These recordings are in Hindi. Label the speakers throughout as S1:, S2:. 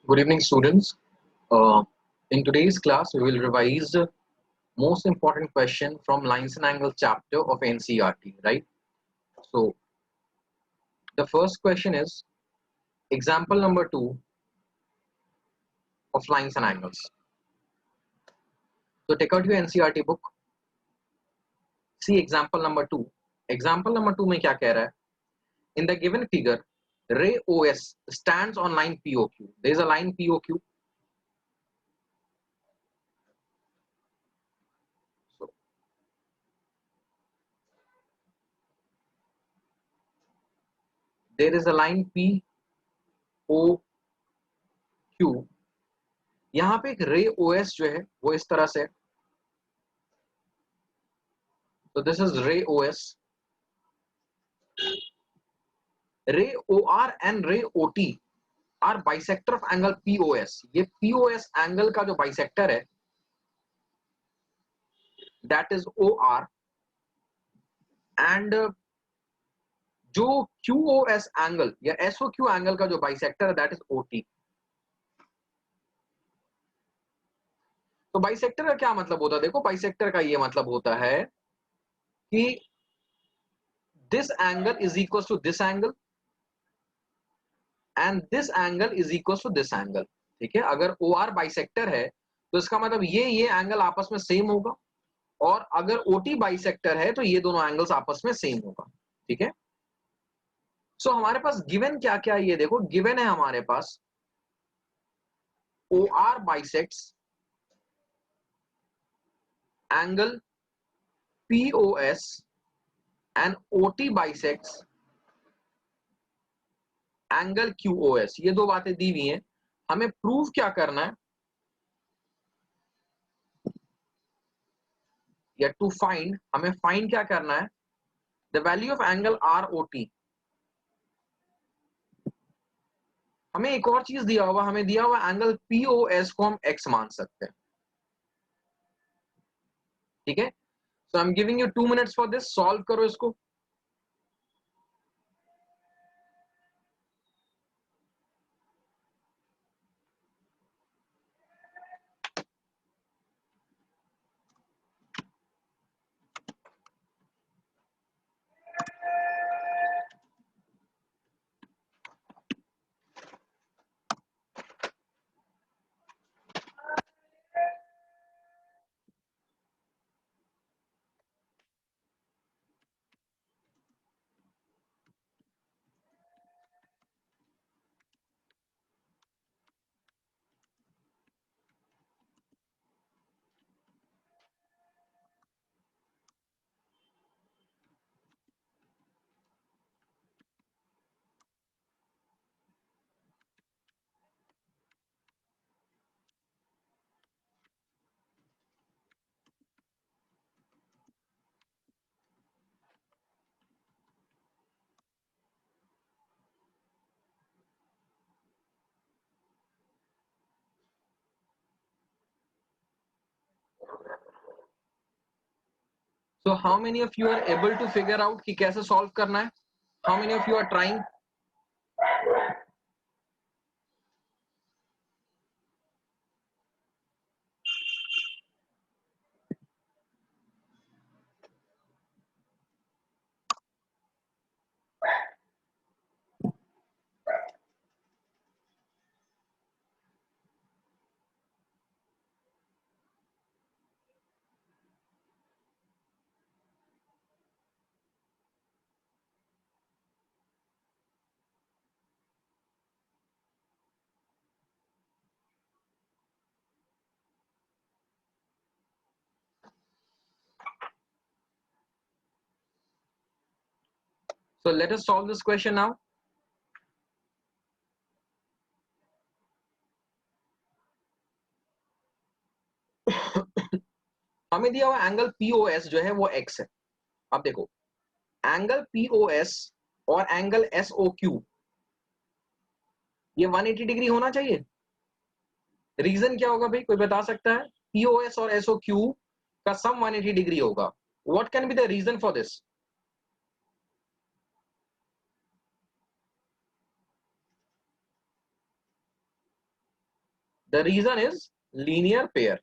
S1: Good evening, students. In today's class, we will revise the most important question from Lines and Angles chapter of NCERT, right? So, the first question is example number 2 of Lines and Angles. So, take out your NCERT book. See example number 2. Example number 2 में क्या कह रहा है? In the given figure, ray OS stands on line POQ. There is a line POQ. There is a line POQ. यहाँ पे एक रे OS जो है वो इस तरह से, so this is ray OS. ray OR and ray OT are bisector of angle POS. ये POS एंगल का जो बाइसेक्टर है that is OR and जो QOS एंगल या SOQ एंगल का जो बाइसेक्टर है that is OT. तो बाइसेक्टर का क्या मतलब होता है? देखो बाइसेक्टर का ये मतलब होता है कि this angle is equals to this angle and this angle is equals to this angle. ठीक है, अगर OR बाइसेक्टर है तो इसका मतलब ये एंगल आपस में सेम होगा, और अगर OT बाइसेक्टर है तो ये दोनों एंगल्स आपस में सेम होगा. ठीक है, सो हमारे पास गिवन क्या क्या है ये देखो. गिवन है हमारे पास OR bisects angle POS and OT bisects angle QOS. ये दो बातें दी हुई हैं. हमें प्रूव क्या करना है, या टू फाइंड, हमें फाइंड क्या करना है, the value of angle ROT. हमें एक और चीज दिया हुआ, हमें दिया हुआ एंगल POS को हम x मान सकते हैं. ठीक है, so I am giving you 2 minutes for this. Solve करो इसको. So how many of you are able to figure out कि कैसे सॉल्व करना है? How many of you are trying? So let us solve this question now. हमें दिया हुआ एंगल POS जो है वो x है. अब देखो एंगल POS और एंगल SOQ ये 180 डिग्री होना चाहिए. रीजन क्या होगा भाई, कोई बता सकता है? POS और SOQ का सम 180 डिग्री होगा. What can be the reason for this? The reason is linear pair.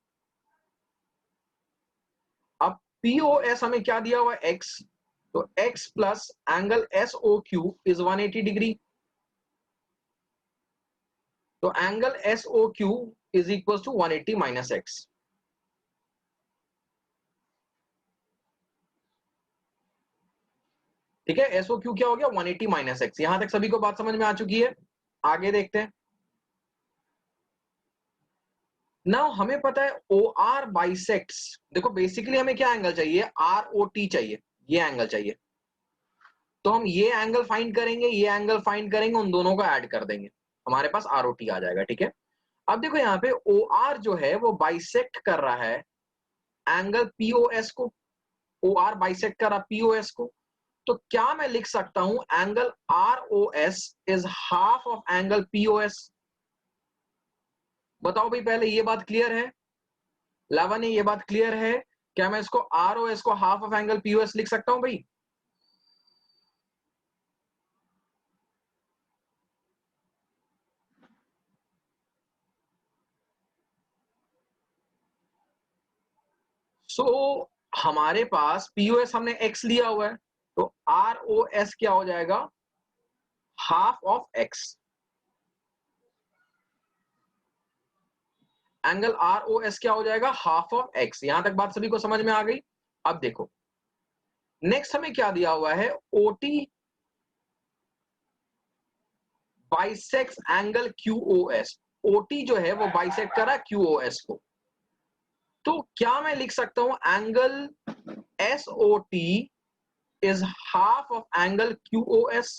S1: अब पीओएस हमें क्या दिया हुआ है, x, तो x plus angle SOQ is 180 degree. तो angle SOQ is equal to 180 minus x। ठीक है, SOQ क्या हो गया, 180 माइनस x। यहां तक सभी को बात समझ में आ चुकी है। आगे देखते हैं। नाउ हमें पता है OR बाइसेक्ट्स। देखो बेसिकली हमें क्या एंगल चाहिए, ROT चाहिए, ये एंगल चाहिए। तो हम ये एंगल फाइंड करेंगे, ये एंगल फाइंड करेंगे, उन दोनों को ऐड कर देंगे, हमारे पास ROT आ जाएगा। ठीक है, अब देखो यहाँ पे OR जो है वो बाइसेक्ट कर रहा है एंगल POS को। OR बाइसेक्ट कर रहा POS को। तो क्या मैं लिख सकता हूं angle ROS is half of angle POS? बताओ भाई, पहले ये बात क्लियर है? लावा ने ये बात क्लियर है? क्या मैं इसको ROS को हाफ ऑफ एंगल POS लिख सकता हूं भाई? सो हमारे पास POS हमने x लिया हुआ है, तो ROS क्या हो जाएगा, half of x। Angle ROS क्या हो जाएगा, हाफ ऑफ x। यहां तक बात सभी को समझ में आ गई? अब देखो नेक्स्ट हमें क्या दिया हुआ है, OT bisects angle QOS। OT जो है वो बाइसेक्ट कर रहा है QOS को। तो क्या मैं लिख सकता हूं angle SOT is half of angle QOS?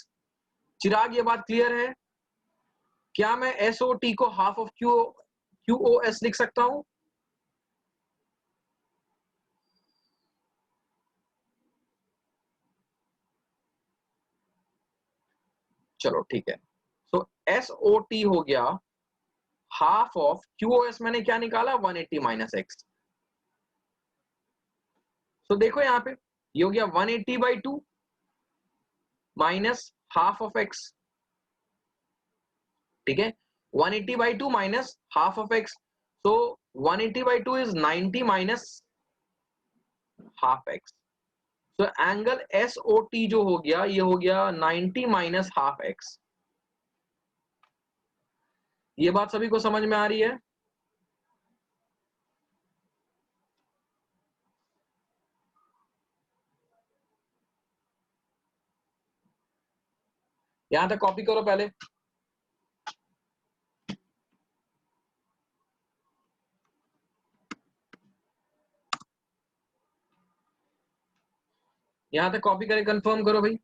S1: चिराग ये बात क्लियर है? क्या मैं SOT को हाफ ऑफ QOS लिख सकता हूं? चलो ठीक है। सो SOT हो गया हाफ ऑफ QOS। मैंने क्या निकाला, 180 माइनस x। तो देखो यहाँ पे ये हो गया 180/2 माइनस हाफ ऑफ x। ठीक है, 180/2 minus half of x। So 180/2 is 90 minus half x। So angle SOT जो हो गया, ये हो गया 90 माइनस हाफ x। ये बात सभी को समझ में आ रही है? यहां तक कॉपी करो पहले। यहां तक कॉपी करके कंफर्म करो भाई।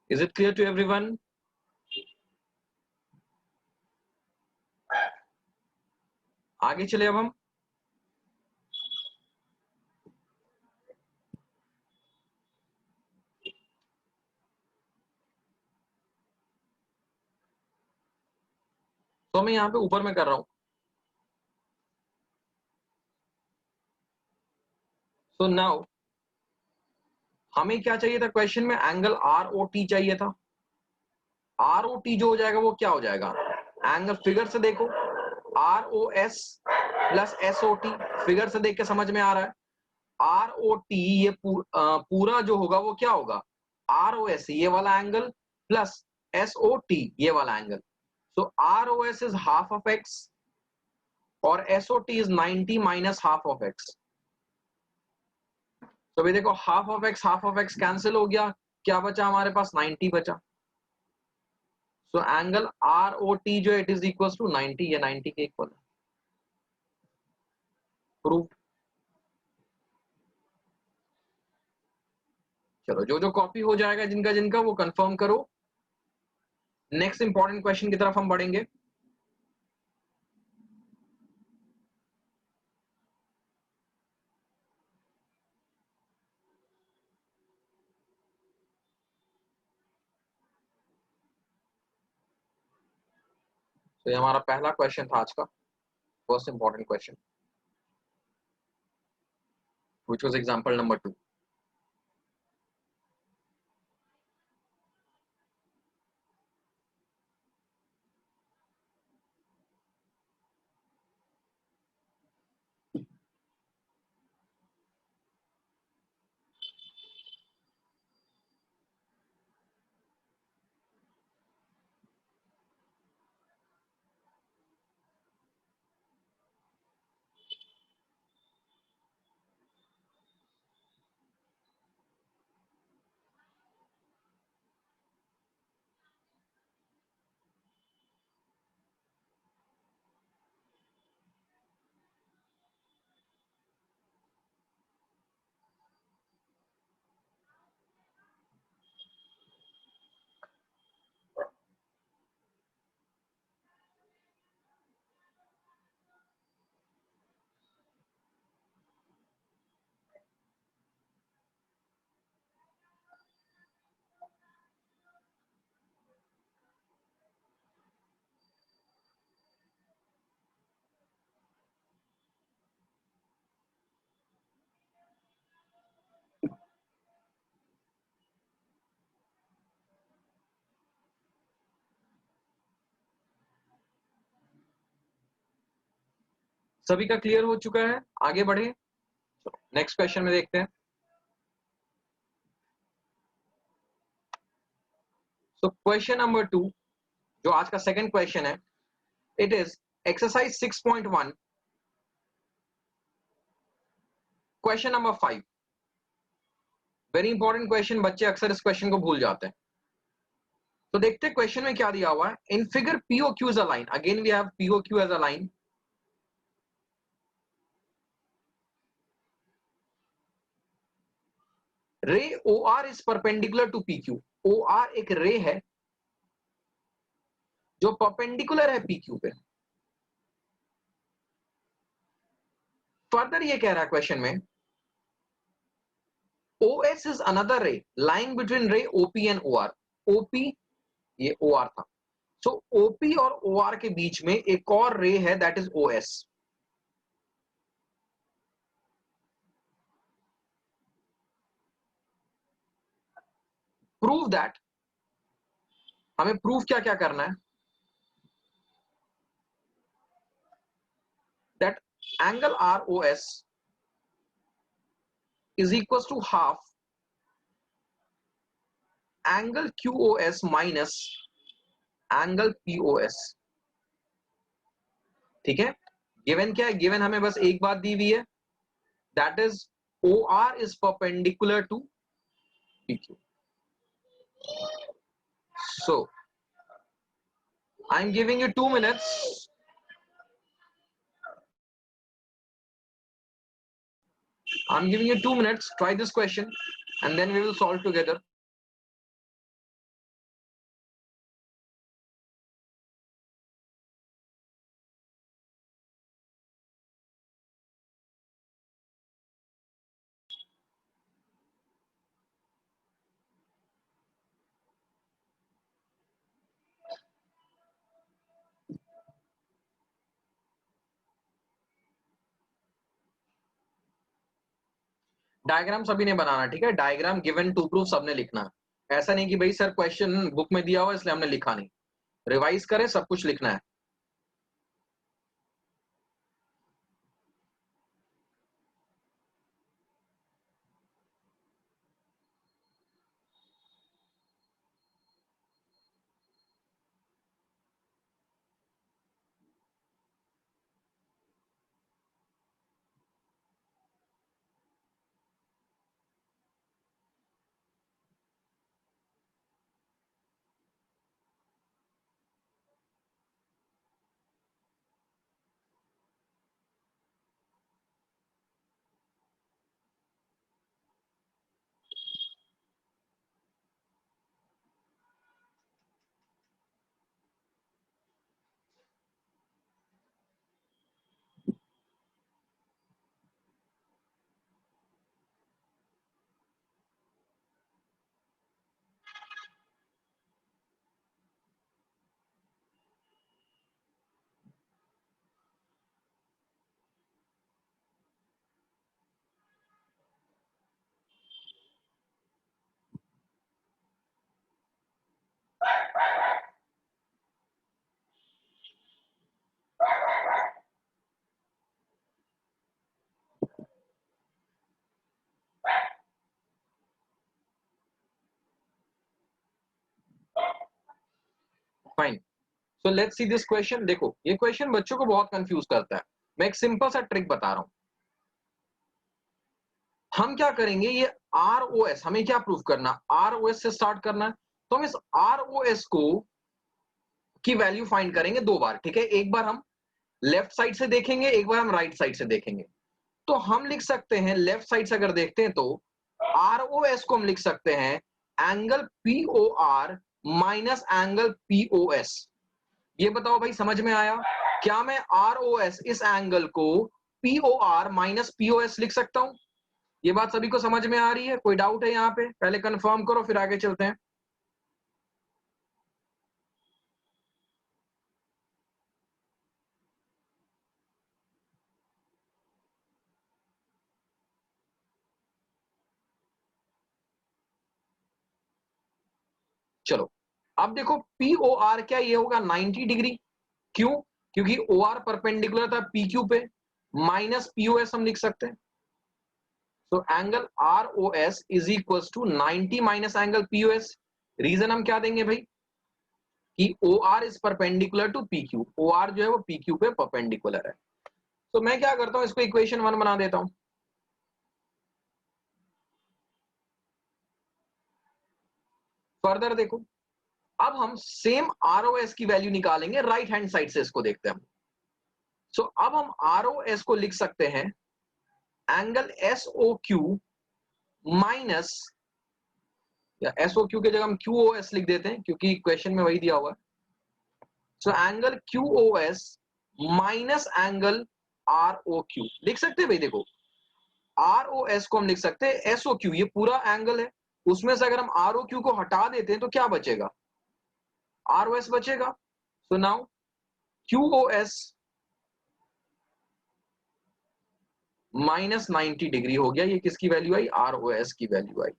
S1: Is it clear to everyone? आगे चले अब हम। तो मैं यहाँ पे ऊपर में कर रहा हूं। सो नाउ हमें क्या चाहिए था क्वेश्चन में, एंगल आर ओ टी चाहिए था। आर ओ टी जो हो जाएगा वो क्या हो जाएगा, एंगल फिगर से देखो, R O S plus S O T, figure से देख के समझ में आ रहा है। आर ओ टी ये पूरा जो होगा वो क्या होगा, आर ओ एस ये वाला angle plus S O T ये वाला angle. So R O S is half of X और S O T is 90 minus half of X. तो भाई देखो हाफ ऑफ एक्स कैंसिल हो गया, क्या बचा हमारे पास, 90 बचा। So angle R O T जो इट इज इक्वल टू 90, ये 90 के इक्वल है। प्रूफ। चलो जो जो कॉपी हो जाएगा जिनका जिनका वो कंफर्म करो। नेक्स्ट इंपॉर्टेंट क्वेश्चन की तरफ हम बढ़ेंगे। तो ये हमारा पहला क्वेश्चन था आज का, first important question, which was example number 2। सभी का क्लियर हो चुका है, आगे बढ़े। नेक्स्ट क्वेश्चन में देखते हैं। सो क्वेश्चन नंबर 2 जो आज का सेकंड क्वेश्चन है, it is exercise 6.1 question number 5। Very important question, बच्चे अक्सर इस क्वेश्चन को भूल जाते हैं। तो देखते हैं क्वेश्चन में क्या दिया हुआ है। In figure POQ is a line, again we have POQ as a line. Ray O R is perpendicular to P Q. O R एक रे है जो परपेंडिकुलर है पी क्यू पे। फर्दर ये कह रहा है क्वेश्चन में, O S is another ray lying between ray OP and O R. OP ये ओ आर था, सो ओपी और ओ आर के बीच में एक और रे है that is O S. Prove that, हमें प्रूफ क्या क्या करना है, that angle R O S is equals to half angle QOS minus angle POS। ठीक है, गिवन क्या है, गिवन हमें बस एक बात दी हुई है, that is OR is perpendicular to PQ। So I'm giving you 2 minutes, I'm giving you 2 minutes, try this question and then we will solve together। Diagram सभी ने बनाना, ठीक है, डायग्राम गिवन टू प्रूफ सबने लिखना है। ऐसा नहीं कि भाई सर क्वेश्चन बुक में दिया हुआ इसलिए हमने लिखा नहीं, रिवाइज करें, सब कुछ लिखना है। Fine, so let's see this question. देखो ये क्वेश्चन बच्चों को बहुत कंफ्यूज करता है। मैं एक सिंपल सा ट्रिक बता रहा हूं। हम क्या करेंगे, ये ROS हमें क्या प्रूफ करना, ROS से स्टार्ट करना है। तो हम इस ROS को की वैल्यू फाइंड करेंगे दो बार, ठीक है। एक बार हम लेफ्ट साइड से देखेंगे, एक बार हम राइट साइड से देखेंगे। तो हम लिख सकते हैं, लेफ्ट साइड से अगर देखते हैं तो ROS को हम लिख सकते हैं angle POR minus angle POS। ये बताओ भाई समझ में आया? क्या मैं ROS इस एंगल को POR माइनस POS लिख सकता हूं? ये बात सभी को समझ में आ रही है? कोई डाउट है यहां पे? पहले कंफर्म करो फिर आगे चलते हैं। चलो अब देखो POR क्या ये होगा 90 डिग्री। क्यों? क्योंकि OR परपेंडिकुलर था PQ पे, माइनस POS हम लिख सकते हैं। तो एंगल ROS is equal to 90 minus angle POS। Reason हम क्या देंगे भाई कि OR is perpendicular to PQ, OR जो है वो PQ पे परपेंडिकुलर है। तो मैं क्या करता हूं, इसको इक्वेशन 1 बना देता हूं। फर्दर देखो, अब हम सेम ROS की वैल्यू निकालेंगे राइट हैंड साइड से, इसको देखते हैं हम। सो अब हम ROS को लिख सकते हैं एंगल SOQ माइनस, या SOQ के जगह हम QOS लिख देते हैं क्योंकि क्वेश्चन में वही दिया हुआ है। So angle QOS minus angle ROQ लिख सकते हैं भाई। देखो ROS को हम लिख सकते हैं SOQ, ये पूरा एंगल है, उसमें से अगर हम ROQ को हटा देते हैं तो क्या बचेगा, ROS बचेगा। So now QOS minus 90 degree हो गया। ये किसकी वैल्यू आई, ROS की वैल्यू आई।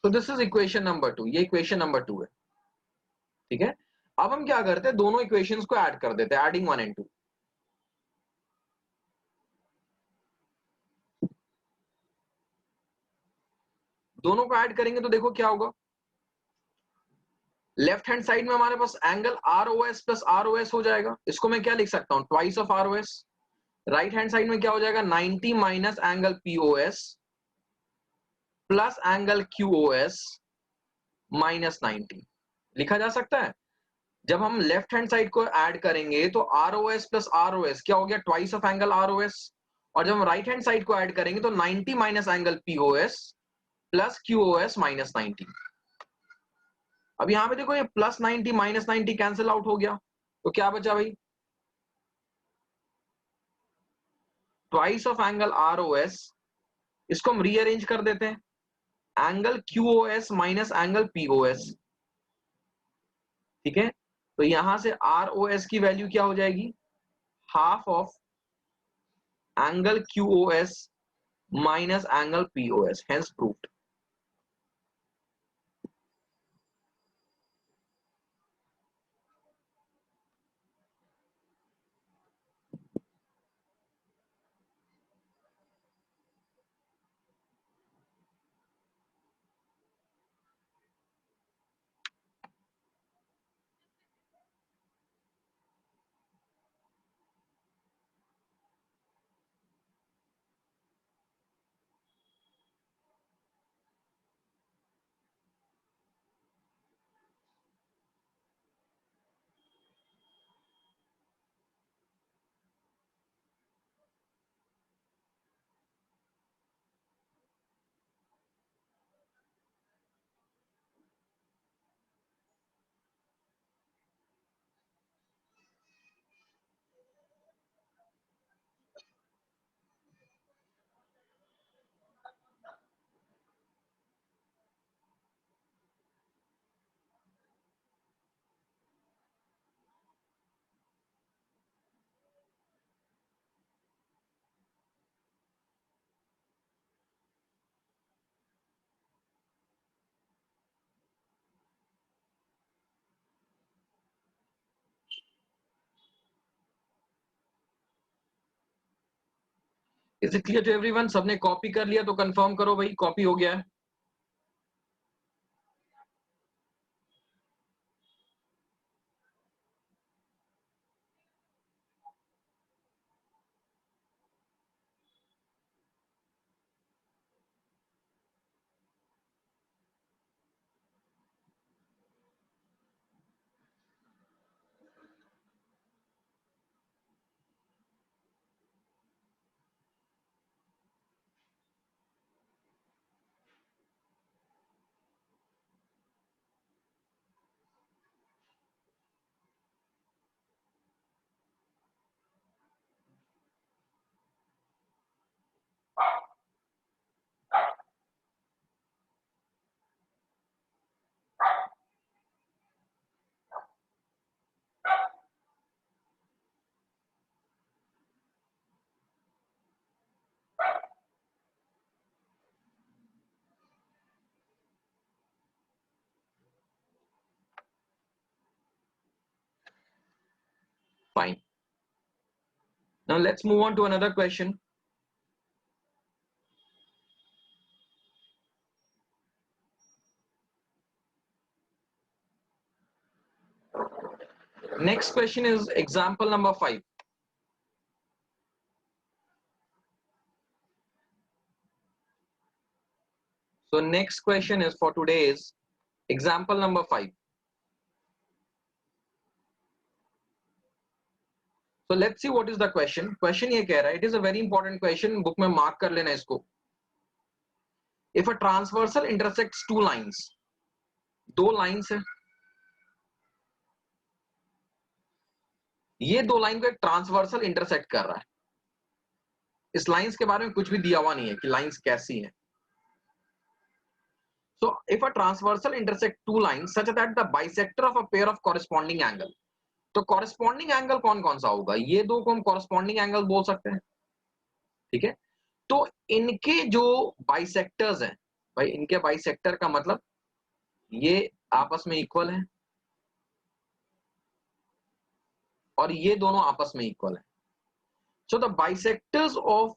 S1: तो दिस इज इक्वेशन नंबर 2, ये इक्वेशन नंबर 2 है, ठीक है। अब हम क्या करते हैं, दोनों इक्वेशंस को ऐड कर देते हैं, एडिंग 1 एंड 2। दोनों को ऐड करेंगे तो देखो क्या होगा, लेफ्ट हैंड साइड में हमारे पास एंगल ROS प्लस ROS हो जाएगा। इसको मैं क्या लिख सकता हूं, twice of ROS। Right hand side में क्या हो जाएगा, 90 minus angle POS plus angle QOS minus 90 लिखा जा सकता है। जब हम लेफ्ट हैंड साइड को ऐड करेंगे तो ROS प्लस ROS क्या हो गया, ट्वाइस ऑफ एंगल ROS। और जब हम राइट हैंड साइड को ऐड करेंगे तो 90 minus angle POS plus QOS minus 90। अब यहां पे देखो ये प्लस 90 माइनस 90 कैंसिल आउट हो गया, तो क्या बचा भाई, ट्वाइस ऑफ एंगल ROS। इसको हम रीअरेंज कर देते हैं, angle QOS minus angle POS, ठीक है। तो यहां से ROS की वैल्यू क्या हो जाएगी, half of angle QoS minus angle POS, hence proved. Is it clear to everyone? सबने कॉपी कर लिया तो कंफर्म करो भाई, कॉपी हो गया है. Fine. Now let's move on to another question. Next question is example number 5. So next question is for today is example number 5. So let's see what is the question. Question ये कह रहा है, it is a very important question, book में mark कर लेना इसको. If a transversal intersects two lines, दो lines है, ये दो लाइन को एक ट्रांसवर्सल इंटरसेक्ट कर रहा है. इस लाइंस के बारे में कुछ भी दिया हुआ नहीं है कि लाइंस कैसी हैं. So if a transversal intersect two lines such that the bisector of a pair of corresponding angle, तो corresponding angle कौन कौन सा होगा? ये दो को हम corresponding angle बोल सकते हैं, ठीक है. तो इनके जो बाइसेक्टर्स हैं भाई, इनके बाइसेक्टर का मतलब ये आपस में इक्वल है और ये दोनों आपस में इक्वल है. So the bisectors of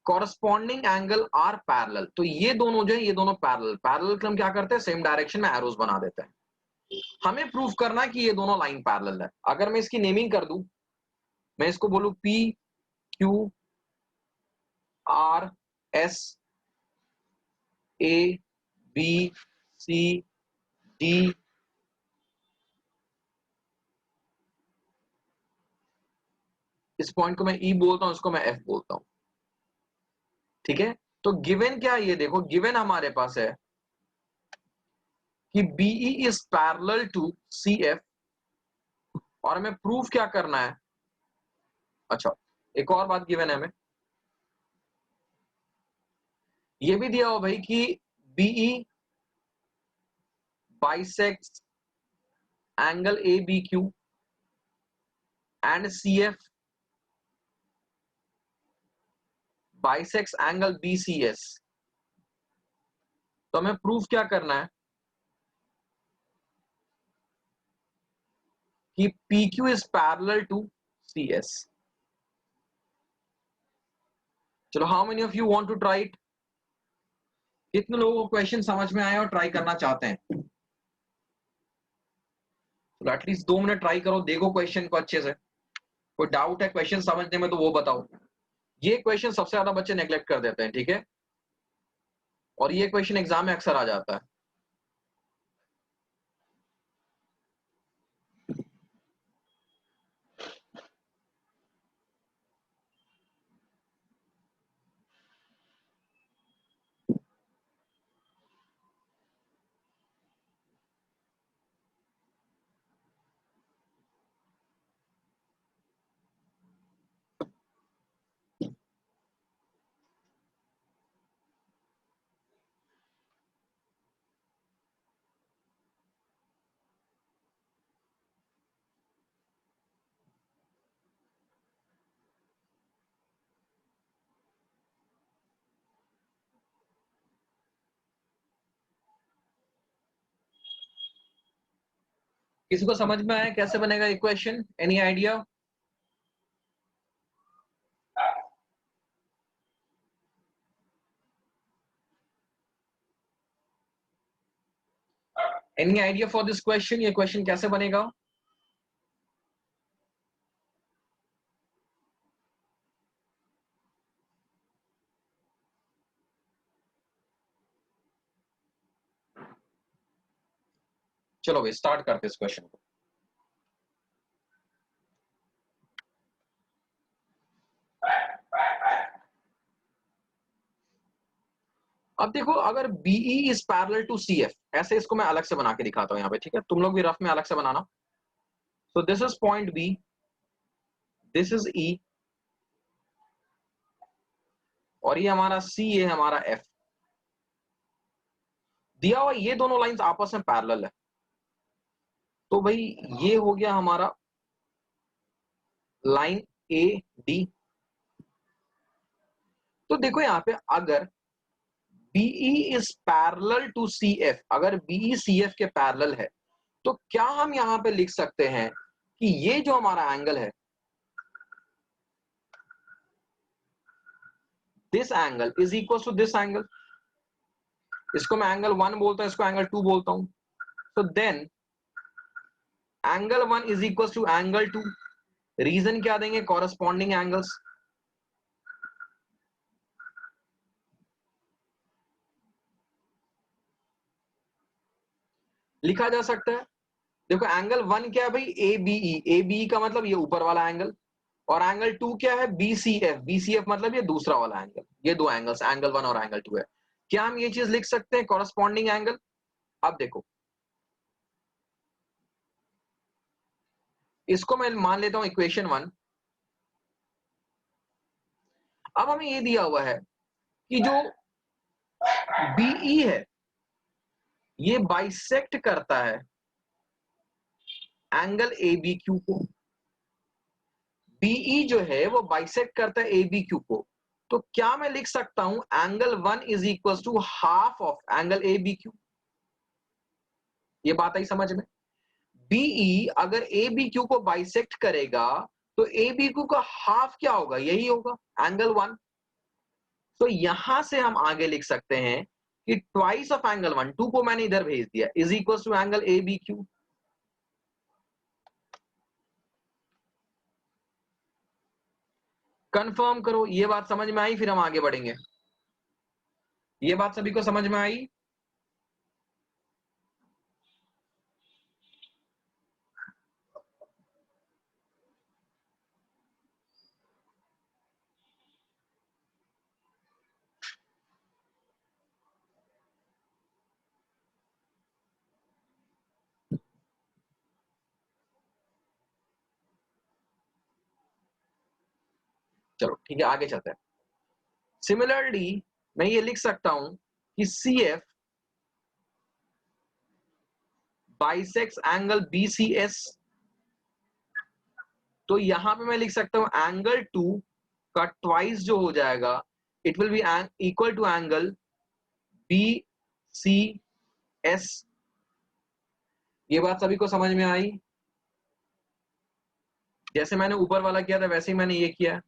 S1: corresponding angle are parallel. तो ये दोनों जो है, ये दोनों पैरेलल. पैरेलल हम क्या करते हैं, सेम डायरेक्शन में एरोस बना देते हैं. हमें प्रूफ करना है कि ये दोनों लाइन पैरेलल है. अगर मैं इसकी नेमिंग कर दूं, मैं इसको बोलूं P Q R S A B C D, इस पॉइंट को मैं E बोलता हूं, इसको मैं F बोलता हूं, ठीक है. तो गिवन क्या है, ये देखो गिवन हमारे पास है कि BE is parallel to CF और हमें प्रूफ क्या करना है. अच्छा, एक और बात गिवन है हमें, ये भी दिया हो भाई कि BE bisects angle ABQ and CF bisects angle BCS, तो हमें प्रूफ क्या करना है कि PQ is parallel to CS। चलो, how many of you want to try it? कितने लोगों को क्वेश्चन समझ में आया और ट्राई करना चाहते हैं? तो एटलीस्ट 2 मिनट ट्राई करो, देखो क्वेश्चन को अच्छे से। कोई डाउट है क्वेश्चन समझने में तो वो बताओ। ये क्वेश्चन सबसे ज्यादा बच्चे नेग्लेक्ट कर देते हैं, ठीक है, और ये क्वेश्चन एग्जाम में अक्सर आ जाता है। किसी को समझ में आया कैसे बनेगा equation? Any idea? Any idea for this question? ये क्वेश्चन कैसे बनेगा? चलो भाई स्टार्ट करते इस क्वेश्चन को। अब देखो, अगर BE is parallel to CF, ऐसे इसको मैं अलग से बना के दिखाता हूं यहाँ पे, ठीक है, तुम लोग भी रफ में अलग से बनाना। So this is point B, this is E, और ये हमारा C, ये हमारा F। दिया हुआ ये दोनों लाइंस आपस में पैरेलल है, तो भाई ये हो गया हमारा लाइन AD। तो देखो यहाँ पे, अगर BE is parallel to CF, अगर BE CF के पैरेलल है, तो क्या हम यहां पे लिख सकते हैं कि ये जो हमारा एंगल है, this angle is equal to this angle. इसको मैं एंगल 1 बोलता हूं, इसको एंगल 2 बोलता हूं। तो then angle 1 is equal to angle 2। Reason क्या देंगे? Corresponding angles. लिखा जा सकता है। देखो एंगल 1 क्या है भाई? ABE। ABE का मतलब ये ऊपर वाला एंगल, और एंगल 2 क्या है? BCF। BCF मतलब ये दूसरा वाला एंगल। ये दो एंगल्स, एंगल 1 और एंगल 2 है। क्या हम ये चीज लिख सकते हैं, कॉरेस्पॉन्डिंग एंगल? अब देखो, इसको मैं मान लेता हूं इक्वेशन 1। अब हमें ये दिया हुआ है कि जो BE है ये बाइसेक्ट करता है एंगल ABQ को। BE जो है वो बाइसेक्ट करता है ABQ को। तो क्या मैं लिख सकता हूं angle 1 is equal to half of angle ABQ? ये बात आई समझ में? BE अगर ABQ को बाइसेक्ट करेगा तो ABQ का हाफ क्या होगा? यही होगा, एंगल 1। तो यहां से हम आगे लिख सकते हैं कि ट्वाइस ऑफ एंगल 1, 2 को मैंने इधर भेज दिया, is equal to angle ABQ। Confirm करो, ये बात समझ में आई? फिर हम आगे बढ़ेंगे। ये बात सभी को समझ में आई? चलो ठीक है, आगे चलते हैं। सिमिलरली मैं ये लिख सकता हूं कि CF बाइसेक्स एंगल BCS। तो यहां पे मैं लिख सकता हूं एंगल 2 का ट्वाइस जो हो जाएगा it will be equal to angle BCS. ये बात सभी को समझ में आई? जैसे मैंने ऊपर वाला किया था वैसे ही मैंने ये किया है।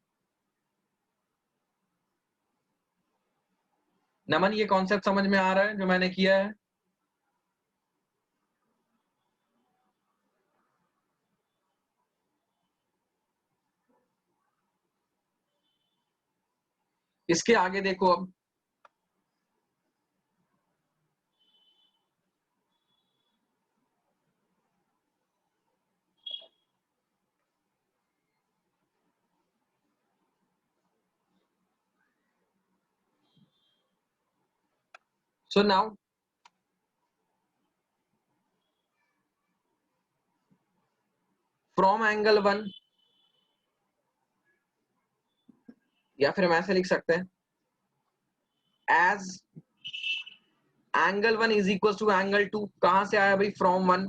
S1: नमन, ये कॉन्सेप्ट समझ में आ रहा है जो मैंने किया है? इसके आगे देखो अब, so now from angle 1, या फिर हम ऐसे लिख सकते हैं as angle 1 is equals to angle 2। कहां से आया भाई? from 1।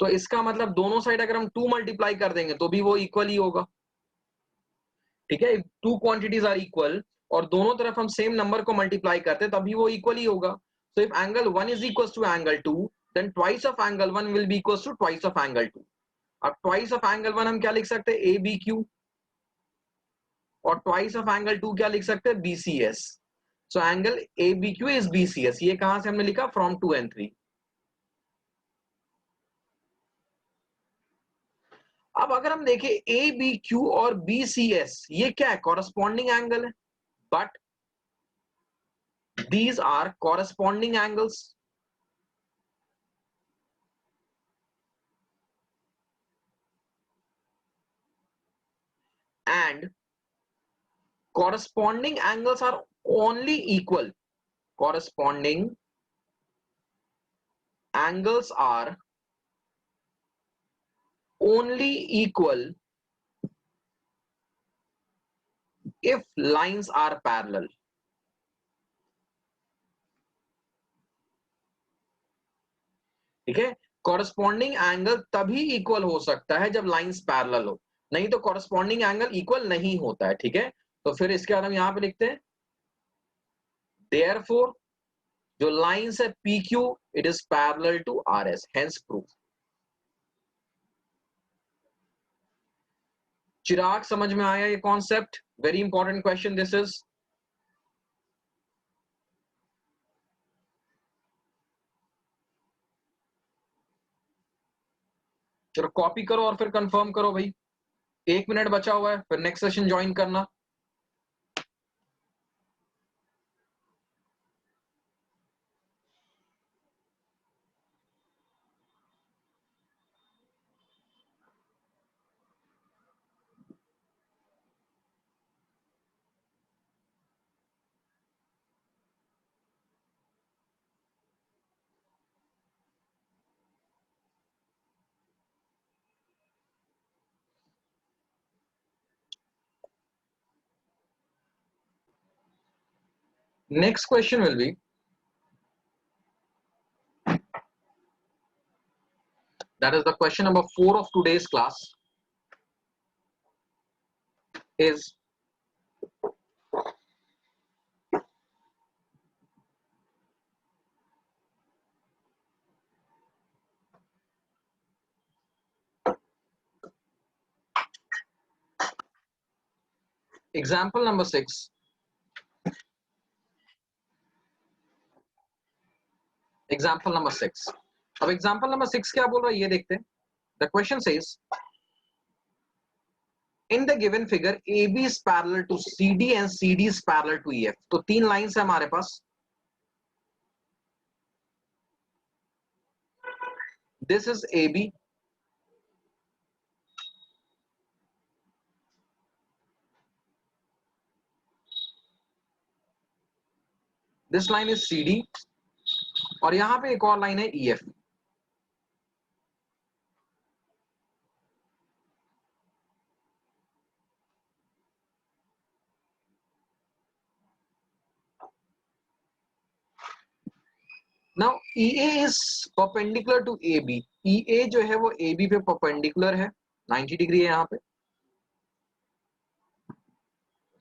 S1: तो इसका मतलब दोनों साइड अगर हम 2 मल्टीप्लाई कर देंगे तो भी वो इक्वल ही होगा। ठीक है, टू क्वांटिटीज आर इक्वल और दोनों तरफ हम सेम नंबर को मल्टीप्लाई करते हैं तभी वो इक्वल ही होगा। So if angle 1 is equal to angle 2 then twice of angle 1 will be equal to twice of angle 2। अब ट्वाइस ऑफ एंगल 1 हम क्या लिख सकते हैं? ए बी क्यू, और ट्वाइस ऑफ एंगल 2 क्या लिख सकते हैं? B C S. So angle A B Q is B C S. ये कहां से हमने लिखा? From 2 and 3। अब अगर हम देखें ए बी क्यू और बी सी एस, ये क्या है? कॉरस्पॉन्डिंग एंगल है, but these are corresponding angles, and corresponding angles are only equal. Corresponding angles are only equal if lines are parallel. ठीक है, कॉरस्पॉन्डिंग एंगल तभी इक्वल हो सकता है जब लाइंस पैरेलल हो, नहीं तो कॉरस्पॉन्डिंग एंगल इक्वल नहीं होता है। ठीक है, तो फिर इसके बाद हम यहां पे लिखते हैं देयरफॉर जो लाइंस है P Q it is parallel to R S, hence proof. Chirag, समझ में आया ये concept? Very important question this is. चलो कॉपी करो और फिर कंफर्म करो भाई। 1 मिनट बचा हुआ है, फिर नेक्स्ट सेशन ज्वाइन करना। Next question will be, that is the question number 4 of today's class, is example number 6. Example number 6. अब example number 6 क्या बोल रहा है ये देखते हैं। The question says, in the given figure AB is parallel to CD and CD is parallel to EF। तो 3 लाइंस है हमारे पास। This is AB, this line is CD, और यहां पे एक और लाइन है EF। Now EA is perpendicular to AB। EA जो है वो AB पे परपेंडिकुलर है, 90 डिग्री है यहाँ पे।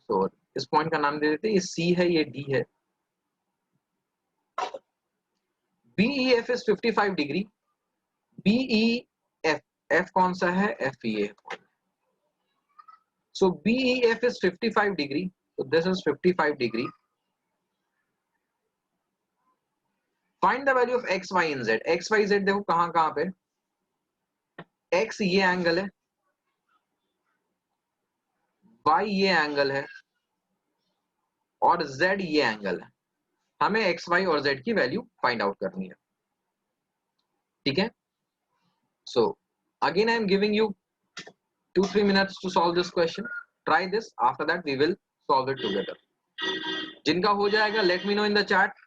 S1: तो इस पॉइंट का नाम दे देते हैं, ये सी है, ये डी है। BEF is 55 degree. BEF, F कौन सा है? FE। So BEF is 55 degree. So this is 55 degree. Find the value of x, y and z. x, y, z देखो कहाँ कहाँ पे। x ये एंगल है, y ये एंगल है और z ये एंगल है। हमें x, y और z की वैल्यू फाइंड आउट करनी है, ठीक है। So again I am giving you 2-3 minutes to solve this question. Try this. After that we will solve it together. जिनका हो जाएगा let me know in the chat.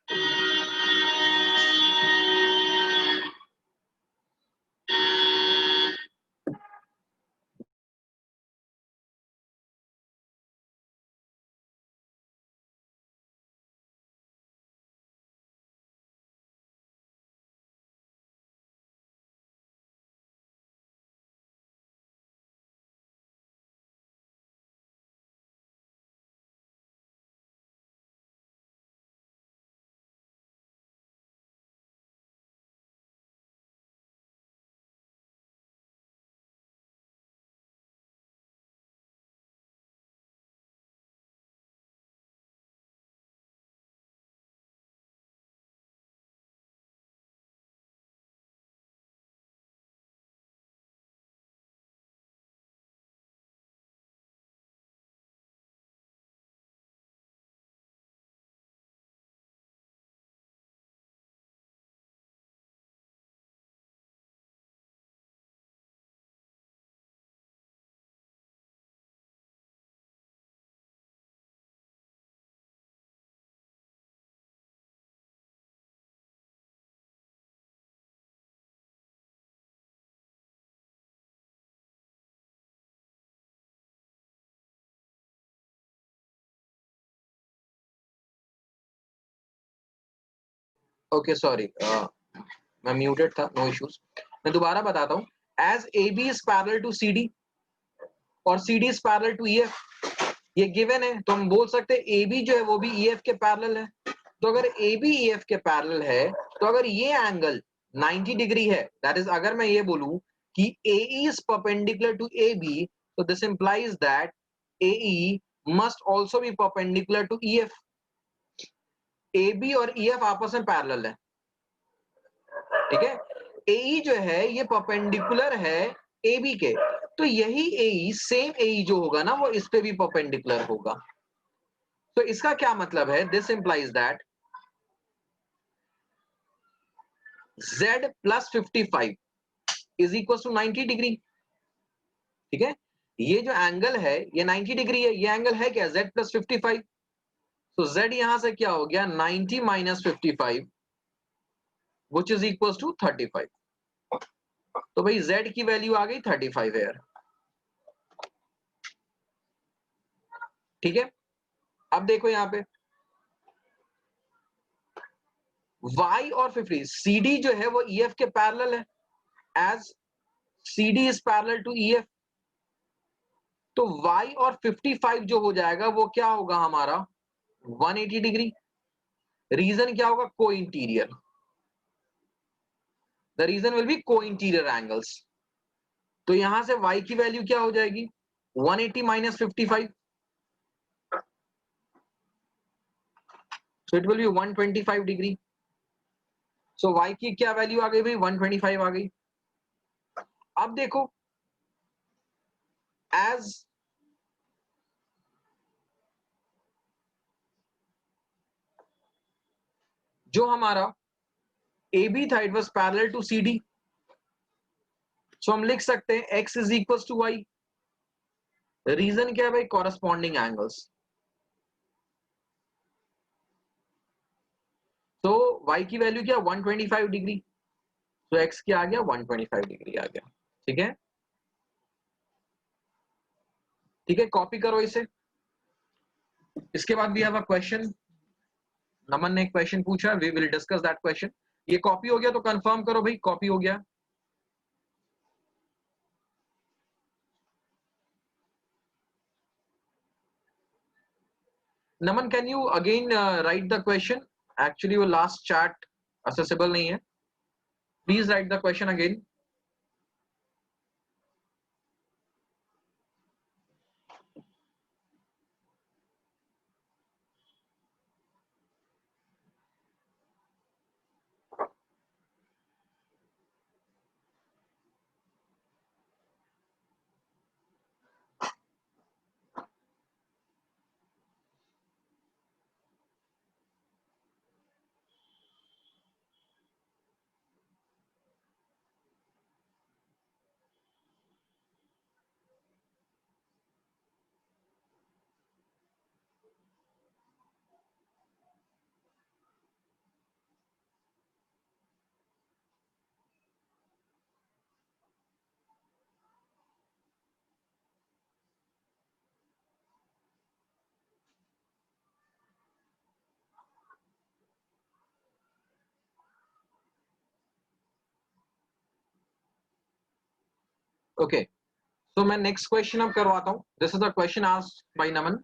S1: Okay sorry, मैं म्यूटेड था, नो इश्यूज। मैं दोबारा बताता हूँ। As A B is parallel to C D और C D is parallel to E F, ये गिवन है, तो हम बोल सकते हैं ए बी जो है वो भी ई एफ के पैरेलल है। तो अगर ए बी ई एफ के पैरेलल है, तो अगर ये एंगल 90 डिग्री है, दैट इज अगर मैं ये बोलूं कि A is perpendicular to A B, तो this implies that A E must also be perpendicular to E F. A B और ई एफ आपस में पैरेलल है, ठीक है। AE जो है ये परपेंडिकुलर है AB के, तो यही AE सेम AE जो होगा ना वो इस पे भी परपेंडिकुलर होगा। तो इसका क्या मतलब है? This implies that Z plus 55 is equal to 90 degree, ठीक है। ये जो एंगल है ये 90 डिग्री है, ये एंगल है क्या? Z plus 55। तो Z यहां से क्या हो गया? 90 minus 55 which is equal to 35। तो भाई Z की वैल्यू आ गई 35 है, ठीक है। अब देखो यहाँ पे y और 50, CD जो है वो EF के पैरेलल है, as CD is parallel to EF। तो y और 55 जो हो जाएगा वो क्या होगा हमारा? 180 डिग्री। रीजन क्या होगा? Co interior. The reason will be co interior angles. तो यहां से y की वैल्यू क्या हो जाएगी? 180 minus 55, so it will be 125 degree. So y की क्या वैल्यू आ गई भाई? 125 आ गई। अब देखो एज जो हमारा AB था it was parallel to CD, so हम लिख सकते हैं x is equal to y। Reason क्या है भाई? Corresponding angles. तो y की वैल्यू क्या? 125 डिग्री। तो x क्या आ गया? 125 डिग्री आ गया, ठीक है। ठीक है, कॉपी करो इसे। इसके बाद we have a question. Naman ने एक क्वेश्चन पूछा, we will discuss that question. ये कॉपी हो गया तो कंफर्म करो भाई, कॉपी हो गया। Naman, can you again write the question? Actually, वो last chat accessible नहीं है. Please write the question again. Okay. So मैं next question अब करवाता हूँ. This is the question asked by Naman.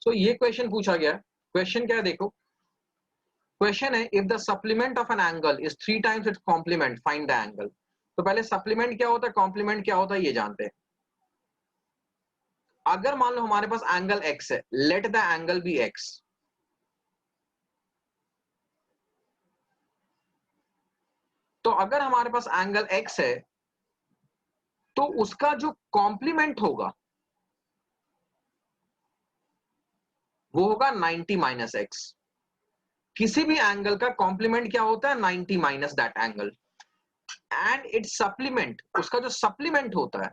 S1: So ये question पूछा गया. Question क्या है देखो. Question है if the supplement of an angle is 3 times its complement, find the angle. तो पहले supplement क्या होता है, complement क्या होता है, ये जानते हैं. अगर मान लो हमारे पास एंगल x है, let the angle be x. तो अगर हमारे पास एंगल x है तो उसका जो कॉम्प्लीमेंट होगा वो होगा 90 माइनस एक्स. किसी भी एंगल का कॉम्प्लीमेंट क्या होता है, 90 minus that angle. And it's supplement, उसका जो सप्लीमेंट होता है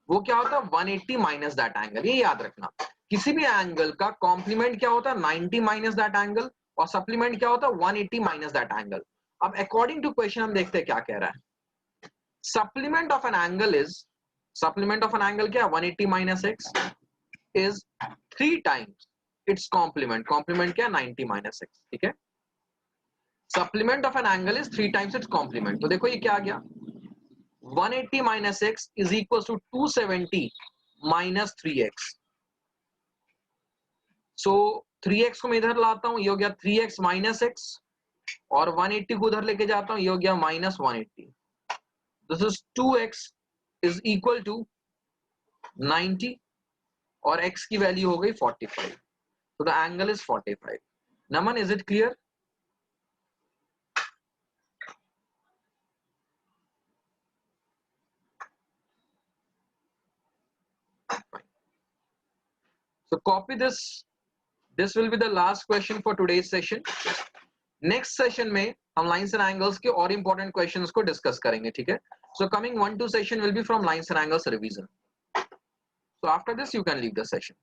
S1: वो क्या होता है, 180 माइनस दैट एंगल. ये याद रखना, किसी भी एंगल का कॉम्प्लीमेंट क्या होता है, 90 माइनस दैट एंगल, और सप्लीमेंट क्या होता है, 180 माइनस दैट एंगल. अब अकॉर्डिंग टू क्वेश्चन हम देखते हैं क्या कह रहा है. Supplement of an angle is, supplement of an angle क्या है, 180 minus x is 3 times its complement. Complement क्या है, 90 माइनस एक्स. ठीक है, supplement of an angle is 3 times its complement. तो देखो ये क्या आ गया, 180 minus x is equal to 270 minus 3x. So 3x को मैं इधर लाता हूं, ये हो गया 3x माइनस एक्स, और 180 को उधर लेके जाता हूं, ये हो गया minus 180. This is 2x is equal to 90 और x की वैल्यू हो गई 45. तो the angle is 45. Naman, is it clear? So copy this. This will be the last question for today's session. Next session में हम lines and angles के और important questions को discuss करेंगे. ठीक है, so coming 1-2 session will be from lines and angles revision. So after this you can leave the session.